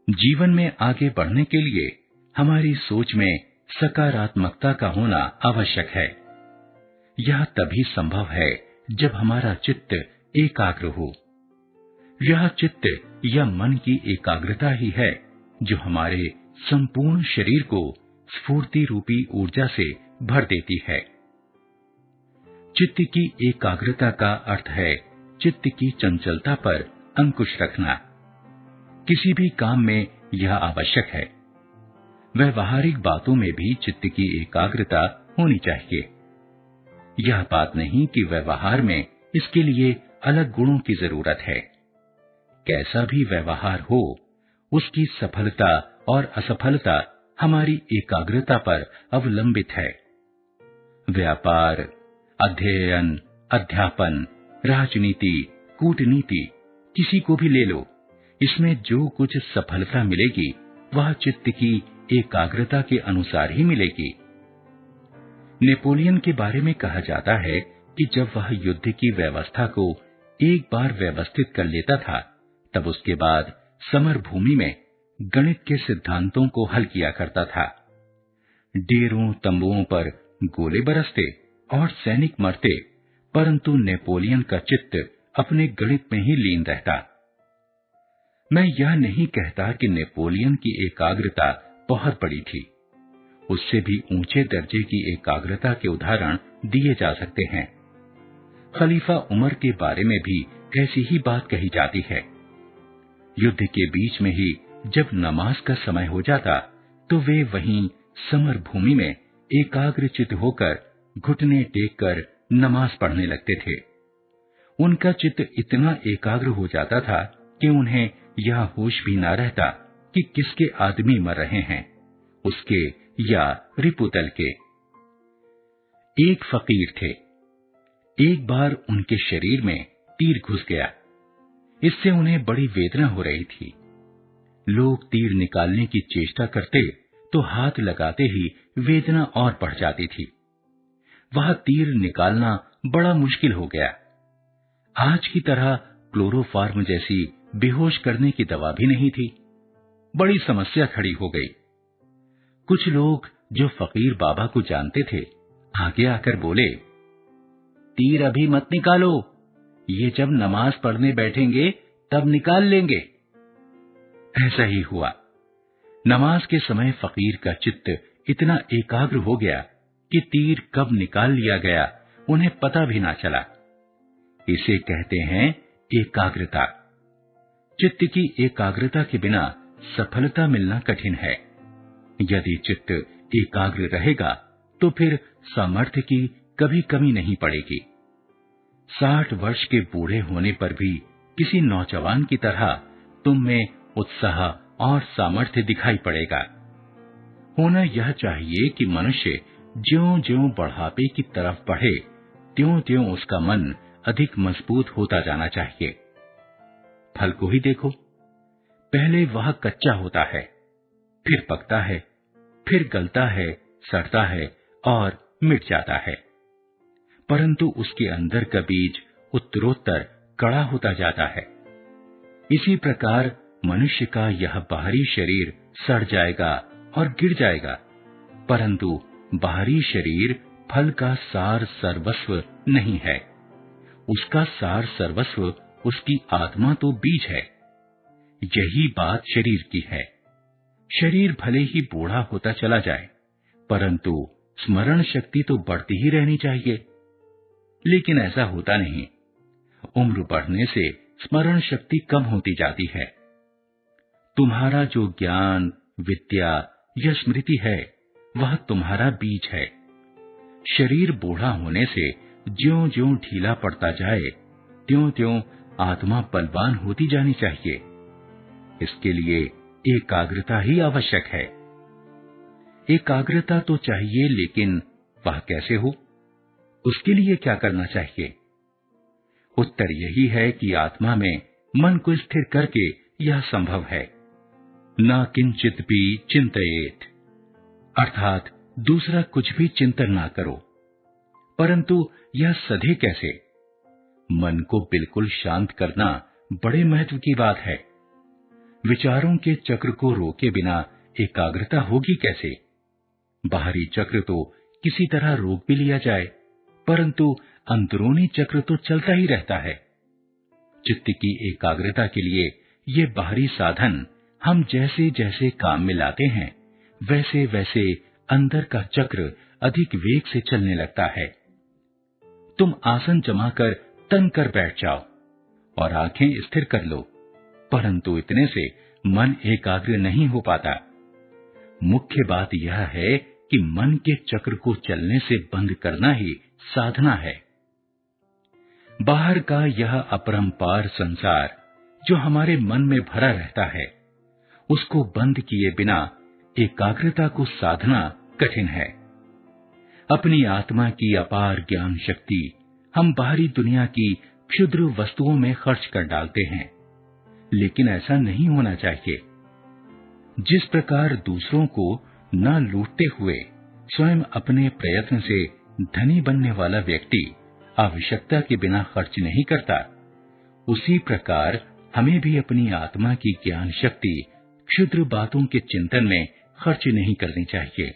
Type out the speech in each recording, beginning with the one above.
जीवन में आगे बढ़ने के लिए हमारी सोच में सकारात्मकता का होना आवश्यक है। यह तभी संभव है जब हमारा चित्त एकाग्र हो। यह चित्त या मन की एकाग्रता ही है जो हमारे संपूर्ण शरीर को स्फूर्ति रूपी ऊर्जा से भर देती है। चित्त की एकाग्रता का अर्थ है चित्त की चंचलता पर अंकुश रखना। किसी भी काम में यह आवश्यक है। व्यवहारिक बातों में भी चित्त की एकाग्रता होनी चाहिए। यह बात नहीं कि व्यवहार में इसके लिए अलग गुणों की जरूरत है। कैसा भी व्यवहार हो, उसकी सफलता और असफलता हमारी एकाग्रता पर अवलंबित है। व्यापार, अध्ययन, अध्यापन, राजनीति, कूटनीति, किसी को भी ले लो, इसमें जो कुछ सफलता मिलेगी वह चित्त की एकाग्रता के अनुसार ही मिलेगी। नेपोलियन के बारे में कहा जाता है कि जब वह युद्ध की व्यवस्था को एक बार व्यवस्थित कर लेता था, तब उसके बाद समर भूमि में गणित के सिद्धांतों को हल किया करता था। डेरों तंबुओं पर गोले बरसते और सैनिक मरते, परंतु नेपोलियन का चित्त अपने गणित में ही लीन रहता। मैं यह नहीं कहता कि नेपोलियन की एकाग्रता बहुत बड़ी थी। उससे भी ऊंचे दर्जे की एकाग्रता के उदाहरण दिए जा सकते हैं। खलीफा उमर के बारे में भी ऐसी ही बात कही जाती है। युद्ध के बीच में ही जब नमाज का समय हो जाता, तो वे वहीं समर भूमि में एकाग्रचित होकर घुटने टेककर नमाज पढ़ने लगते थे। उनका चित्त इतना एकाग्र हो जाता था कि उन्हें यह होश भी न रहता कि किसके आदमी मर रहे हैं, उसके या रिपुतल के। एक फकीर थे। एक बार उनके शरीर में तीर घुस गया। इससे उन्हें बड़ी वेदना हो रही थी। लोग तीर निकालने की चेष्टा करते तो हाथ लगाते ही वेदना और बढ़ जाती थी। वह तीर निकालना बड़ा मुश्किल हो गया। आज की तरह क्लोरोफार्म जैसी बेहोश करने की दवा भी नहीं थी। बड़ी समस्या खड़ी हो गई। कुछ लोग जो फकीर बाबा को जानते थे, आगे आकर बोले, तीर अभी मत निकालो, ये जब नमाज पढ़ने बैठेंगे तब निकाल लेंगे। ऐसा ही हुआ। नमाज के समय फकीर का चित्त इतना एकाग्र हो गया कि तीर कब निकाल लिया गया उन्हें पता भी ना चला। इसे कहते हैं एकाग्रता। चित्त की एकाग्रता के बिना सफलता मिलना कठिन है। यदि चित्त एकाग्र रहेगा तो फिर सामर्थ्य की कभी कमी नहीं पड़ेगी। 60 वर्ष के बूढ़े होने पर भी किसी नौजवान की तरह तुम में उत्साह और सामर्थ्य दिखाई पड़ेगा। होना यह चाहिए कि मनुष्य ज्यों-ज्यों बढ़ापे की तरफ बढ़े, त्यों-त्यों उसका मन अधिक मजबूत होता जाना चाहिए। फल को ही देखो, पहले वह कच्चा होता है, फिर पकता है, फिर गलता है, सड़ता है और मिट जाता है, परंतु उसके अंदर का बीज उत्तरोत्तर कड़ा होता जाता है। इसी प्रकार मनुष्य का यह बाहरी शरीर सड़ जाएगा और गिर जाएगा, परंतु बाहरी शरीर फल का सार सर्वस्व नहीं है। उसका सार सर्वस्व उसकी आत्मा तो बीज है। यही बात शरीर की है। शरीर भले ही बूढ़ा होता चला जाए, परंतु स्मरण शक्ति तो बढ़ती ही रहनी चाहिए। लेकिन ऐसा होता नहीं। उम्र बढ़ने से स्मरण शक्ति कम होती जाती है। तुम्हारा जो ज्ञान, विद्या या स्मृति है, वह तुम्हारा बीज है। शरीर बूढ़ा होने से ज्यों-ज्यों ढीला पड़ता जाए, त्यों-त्यों आत्मा बलवान होती जानी चाहिए। इसके लिए एकाग्रता ही आवश्यक है। एकाग्रता तो चाहिए, लेकिन वह कैसे हो? उसके लिए क्या करना चाहिए? उत्तर यही है कि आत्मा में मन को स्थिर करके यह संभव है। न किंचित भी चिंतयेत, अर्थात दूसरा कुछ भी चिंतन ना करो। परंतु यह सधे कैसे? मन को बिल्कुल शांत करना बड़े महत्व की बात है। विचारों के चक्र को रोके बिना एकाग्रता होगी कैसे? बाहरी चक्र तो किसी तरह रोक भी लिया जाए, परंतु अंदरूनी चक्र तो चलता ही रहता है। चित्त की एकाग्रता के लिए ये बाहरी साधन हम जैसे जैसे काम में लाते हैं, वैसे वैसे अंदर का चक्र अधिक वेग से चलने लगता है। तुम आसन जमाकर तन कर बैठ जाओ और आंखें स्थिर कर लो, परंतु इतने से मन एकाग्र नहीं हो पाता। मुख्य बात यह है कि मन के चक्र को चलने से बंद करना ही साधना है। बाहर का यह अपरंपार संसार जो हमारे मन में भरा रहता है, उसको बंद किए बिना एकाग्रता को साधना कठिन है। अपनी आत्मा की अपार ज्ञान शक्ति हम बाहरी दुनिया की क्षुद्र वस्तुओं में खर्च कर डालते हैं, लेकिन ऐसा नहीं होना चाहिए। जिस प्रकार दूसरों को न लूटते हुए स्वयं अपने प्रयत्न से धनी बनने वाला व्यक्ति आवश्यकता के बिना खर्च नहीं करता, उसी प्रकार हमें भी अपनी आत्मा की ज्ञान शक्ति क्षुद्र बातों के चिंतन में खर्च नहीं करनी चाहिए।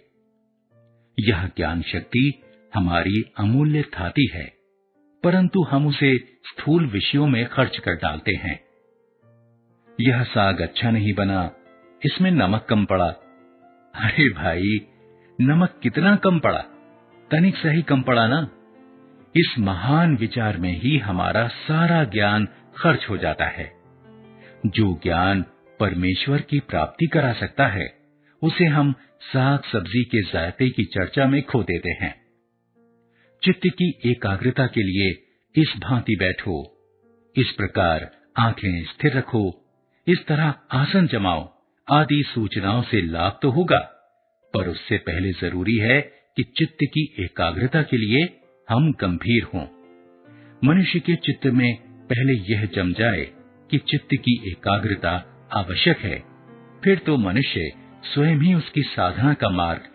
यह ज्ञान शक्ति हमारी अमूल्य थाती है, परंतु हम उसे स्थूल विषयों में खर्च कर डालते हैं। यह साग अच्छा नहीं बना, इसमें नमक कम पड़ा। अरे भाई, नमक कितना कम पड़ा? तनिक सा ही कम पड़ा ना। इस महान विचार में ही हमारा सारा ज्ञान खर्च हो जाता है। जो ज्ञान परमेश्वर की प्राप्ति करा सकता है, उसे हम साग सब्जी के जायके की चर्चा में खो देते हैं। चित्त की एकाग्रता के लिए इस भांति बैठो, इस प्रकार आंखें स्थिर रखो, इस तरह आसन जमाओ आदि सूचनाओं से लाभ तो होगा, पर उससे पहले जरूरी है कि चित्त की एकाग्रता के लिए हम गंभीर हों। मनुष्य के चित्त में पहले यह जम जाए कि चित्त की एकाग्रता आवश्यक है, फिर तो मनुष्य स्वयं ही उसकी साधना का मार्ग